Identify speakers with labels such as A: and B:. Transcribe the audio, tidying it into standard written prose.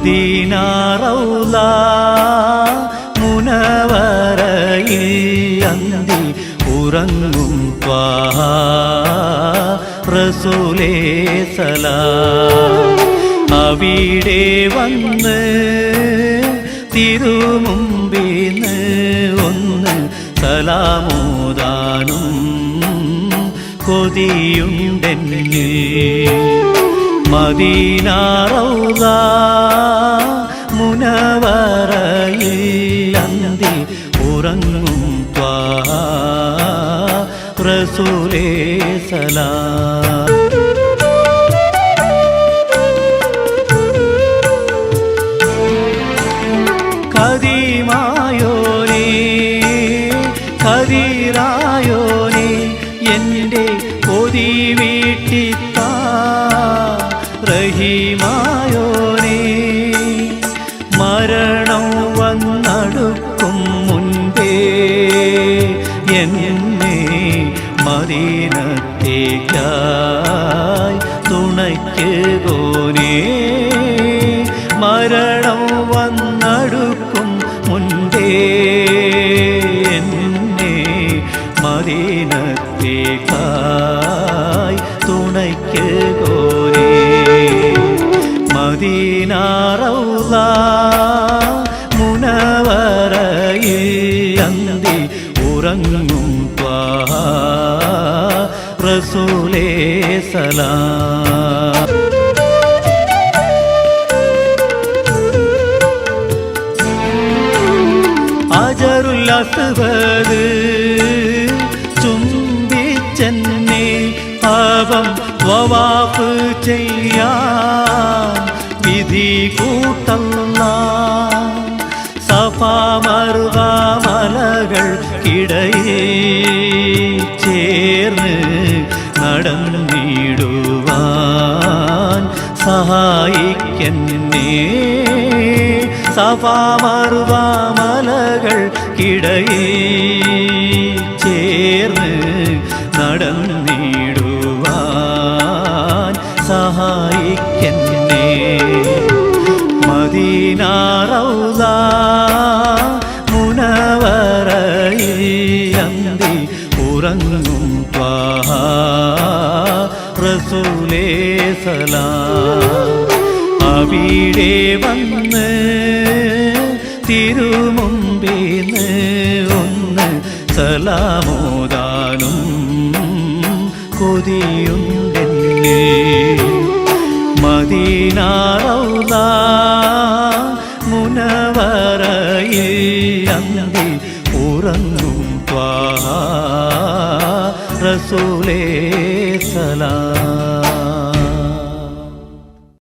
A: Medina റൗള മുനവറയിൽ അന്തി ഉറങ്ങും ത്വാഹ റസൂലേ സലാം. അവിടെ വന്ന് തിരുമുമ്പിന്ന് ഒന്ന് സലാമോദാനും കൊതിയുണ്ടെന്നിൽ. മദീന റൗള മുനവറയിൽ അന്തി ഉറങ്ങും ത്വാഹ റസൂലേ സലാം. ഖദീമായോനേ ഖദീറായോനേ എൻ്റെ കൊതി വീട്ടിത്താ. റഹീമായോനേ മരണം വന്നടുക്കും മുൻപേ എന്നെ മദീനത്തേക്കായി തുണയ്ക്കുകോനേ. മരണം വന്നടുക്കും മുൻപേ എന്നെ മദീനത്തേക്കായി തുണയ്ക്കുകോനേ. മദീന റൗള മുനവറയിൽ അന്തി ഉറങ്ങും ത്വാഹ റസൂലേ സലാം. അജറുൽ അസ്വദ് ചുംബിച്ചെന്നെ പാപം വവാഫ് ചെയ്യാൻ വിധി കൂട്ടല്ലാ. സഫാ മർവ മലകൾക്കിടയിൽ ചേർന്ന് നടന്നിടുവാൻ സഹായിക്കെന്നെ. സഫാ മർവ മലകൾക്കിടയിൽ ചേർന്ന് നടന്നിടുവാൻ സഹായിക്കെന്നെ. മദീന റൗള മുനവറയിൽ അന്തി ഉറങ്ങും ത്വാഹ റസൂലേ സലാം. അവിടെ വന്ന് തിരുമുമ്പിന്ന് ഒന്ന് സലാമോദാനും കൊതിയുണ്ടെന്നിൽ. മദീന റൗള മുനവറയിൽ അന്തി ഉറങ്ങും ത്വാഹ റസൂലേ സലാം.